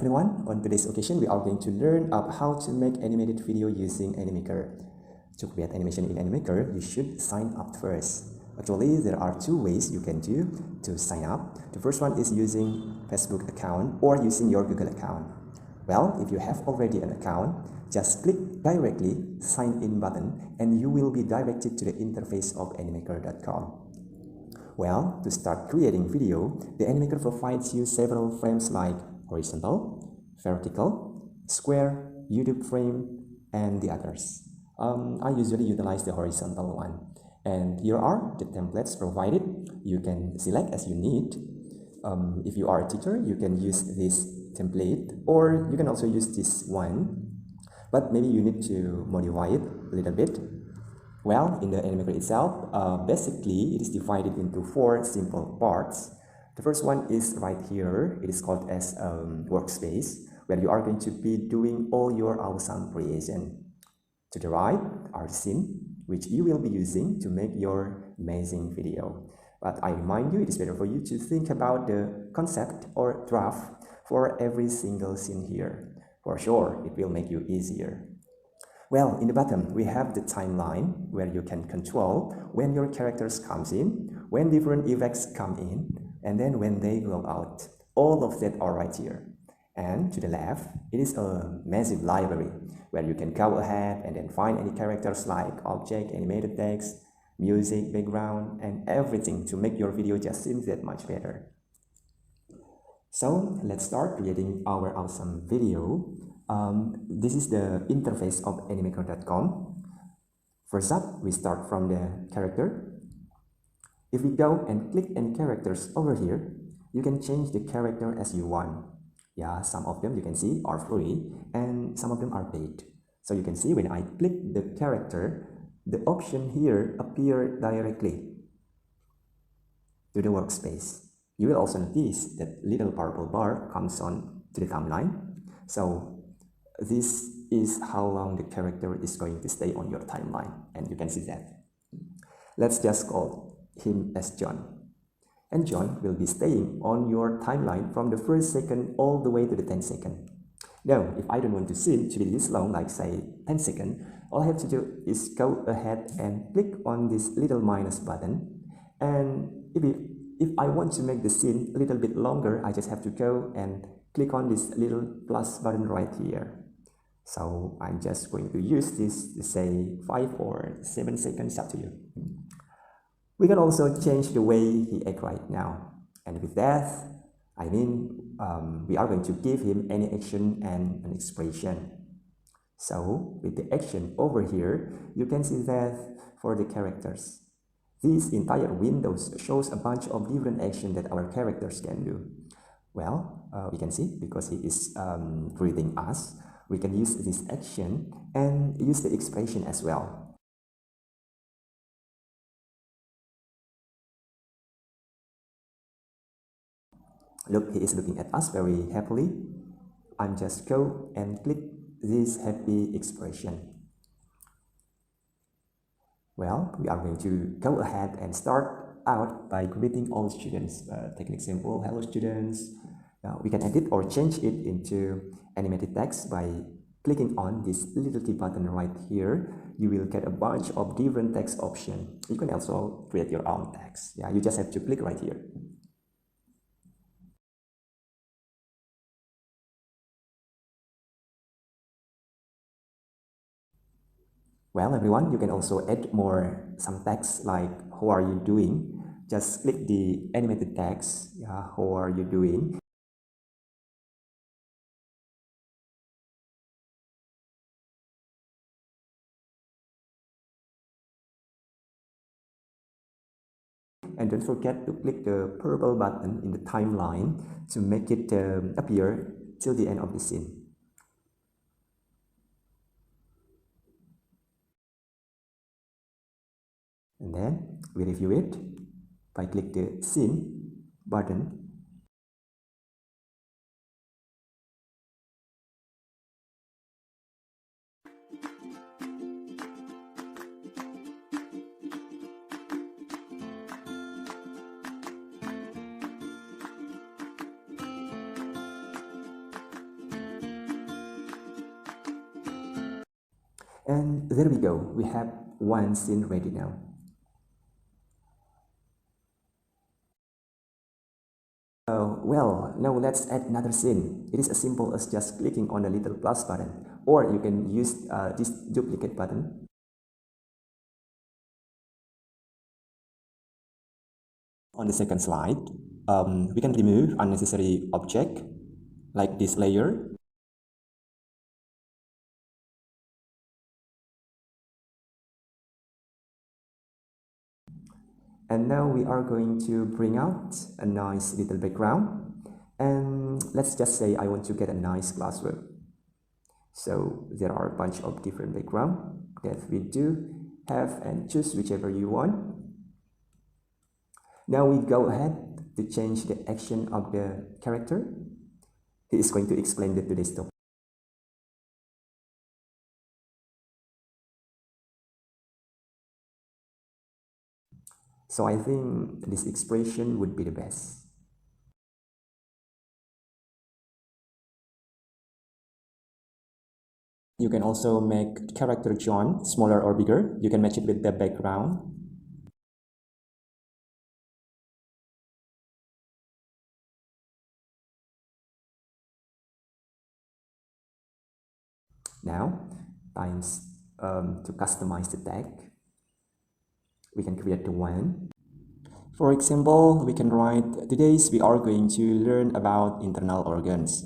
everyone, on today's occasion we are going to learn about how to make animated video using Animaker. To create animation in Animaker, you should sign up first. Actually, there are two ways you can do to sign up. The first one is using Facebook account or using your Google account. Well, if you have already an account, just click directly sign in button and you will be directed to the interface of animaker.com. Well, to start creating video, the Animaker provides you several frames like horizontal, vertical, square, YouTube frame, and the others. I usually utilize the horizontal one. And here are the templates provided. You can select as you need. If you are a teacher, you can use this template, or you can also use this one. But maybe you need to modify it a little bit. Well, in the Animaker itself, basically it is divided into 4 simple parts. The first one is right here. It is called as workspace, where you are going to be doing all your awesome creation. To the right are the scene, which you will be using to make your amazing video. But I remind you, it is better for you to think about the concept or draft for every single scene here. For sure, it will make you easier. Well, in the bottom, we have the timeline where you can control when your characters comes in, when different effects come in, and then when they go out. All of that are right here. And to the left, it is a massive library where you can go ahead and then find any characters like object, animated text, music, background, and everything to make your video just seem that much better. So let's start creating our awesome video. This is the interface of animaker.com. First up, we start from the character. If we go and click any characters over here, you can change the character as you want. Yeah, some of them you can see are free and some of them are paid. So you can see when I click the character, the option here appear directly to the workspace. You will also notice that little purple bar comes on to the timeline. So this is how long the character is going to stay on your timeline, and you can see that. Let's just call him as John. And John will be staying on your timeline from the first second all the way to the 10th second. Now, if I don't want the scene to be this long, like say 10 seconds, all I have to do is go ahead and click on this little minus button. And if I want to make the scene a little bit longer, I just have to go and click on this little plus button right here. So I'm just going to use this to say 5 or 7 seconds, up to you. We can also change the way he acts right now. And with that, I mean, we are going to give him any action and an expression. So with the action over here, you can see that for the characters. This entire window shows a bunch of different actions that our characters can do. Well, we can see because he is greeting us, we can use this action and use the expression as well. Look, he is looking at us very happily. I'm just go and click this happy expression. Well, we are going to go ahead and start out by greeting all students. Take an example, hello students. We can edit or change it into animated text by clicking on this little key button right here. You will get a bunch of different text options. You can also create your own text. Yeah, you just have to click right here. Well, everyone, you can also add some text like, how are you doing? Just click the animated text, yeah, how are you doing? And don't forget to click the purple button in the timeline to make it appear till the end of the scene. And then we review it by click the scene button. And there we go, we have one scene ready now. Well, now let's add another scene. It is as simple as just clicking on the little plus button, or you can use this duplicate button. On the second slide, we can remove unnecessary object like this layer. And now we are going to bring out a nice little background. And let's just say I want to get a nice classroom. So there are a bunch of different background that we do have, and choose whichever you want. Now we go ahead to change the action of the character. He is going to explain today's topic. So I think this expression would be the best. You can also make character John smaller or bigger. You can match it with the background. Now, times to customize the tag. We can create the one. For example, we can write, today we are going to learn about internal organs.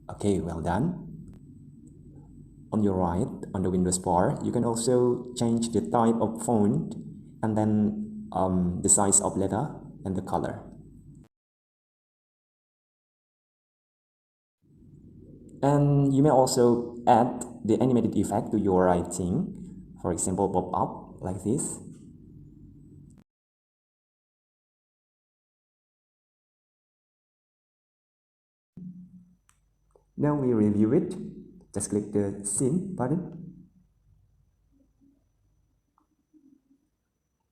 Okay, well done. On your right, on the Windows bar, you can also change the type of font and then the size of letter and the color. And you may also add the animated effect to your writing. For example, pop up like this. Now we review it. Just click the scene button.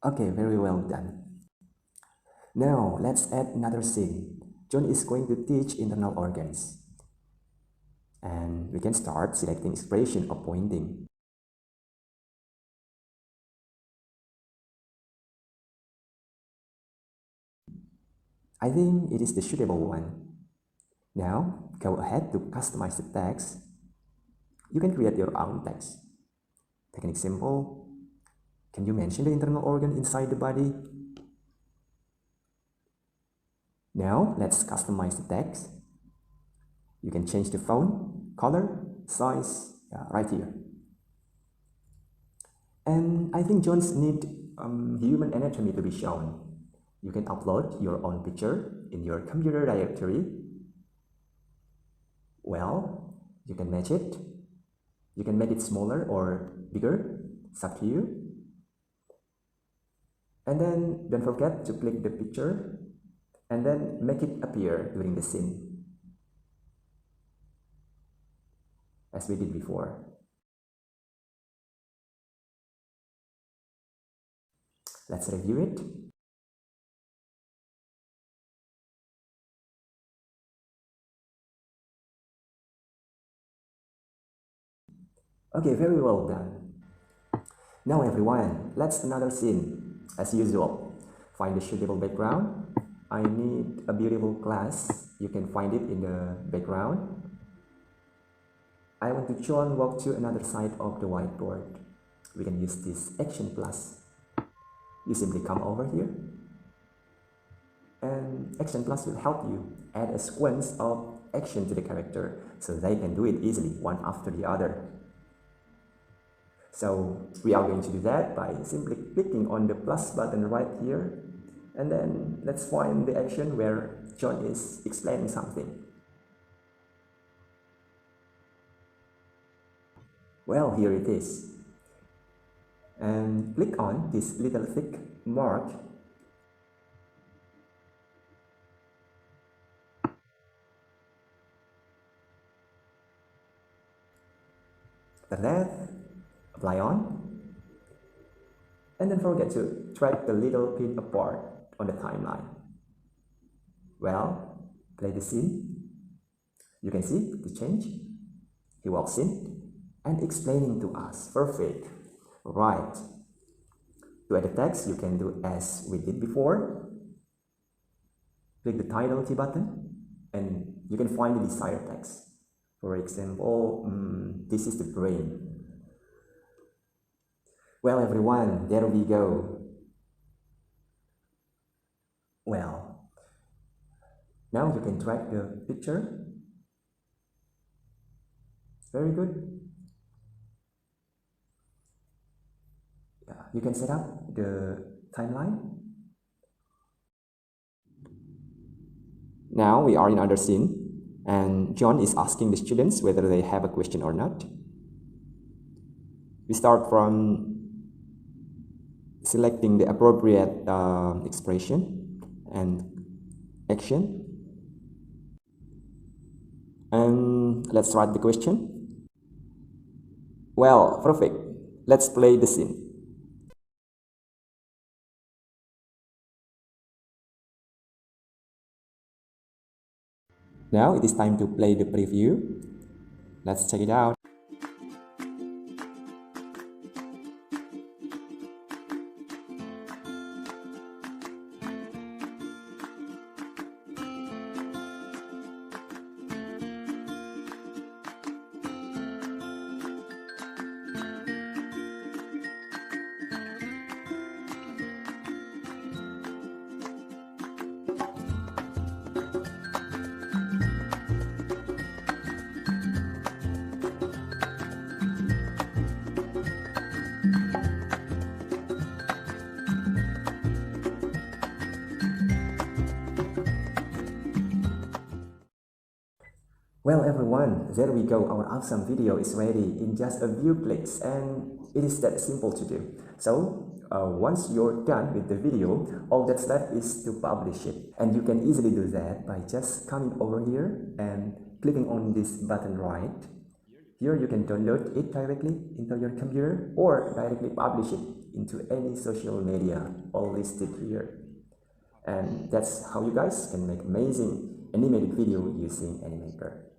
Okay, very well done. Now let's add another scene. John is going to teach internal organs. And we can start selecting expression of pointing. I think it is the suitable one. Now, go ahead to customize the text. You can create your own text. Take an example. Can you mention the internal organ inside the body? Now, let's customize the text. You can change the font, color, size, right here. And I think Jones need human anatomy to be shown. You can upload your own picture in your computer directory. Well, you can match it. You can make it smaller or bigger. It's up to you. And then don't forget to click the picture and then make it appear during the scene, as we did before. Let's review it. Okay, very well done. Now everyone, let's another scene. As usual, find a suitable background. I need a beautiful class. You can find it in the background. I want to John walk to another side of the whiteboard. We can use this action plus. You simply come over here. And action plus will help you add a sequence of action to the character so they can do it easily, one after the other. So we are going to do that by simply clicking on the plus button right here, and then let's find the action where John is explaining something. Well, here it is. And click on this little thick mark. After that, apply on, and don't forget to drag the little pin apart on the timeline. Well, play the scene. You can see the change. He walks in and explaining to us. Perfect. Right. To add the text, you can do as we did before. Click the title key button and you can find the desired text. For example, this is the brain. Well, everyone, there we go. Well, now you can drag the picture. Very good. Yeah, you can set up the timeline. Now we are in another scene, and John is asking the students whether they have a question or not. We start from selecting the appropriate expression and action. And let's write the question. Well, perfect. Let's play the scene. Now it is time to play the preview. Let's check it out. Well everyone, there we go, our awesome video is ready in just a few clicks and it is that simple to do. So once you're done with the video, all that's left is to publish it. And you can easily do that by just coming over here and clicking on this button right. Here you can download it directly into your computer or directly publish it into any social media, all listed here. And that's how you guys can make amazing animated video using Animaker.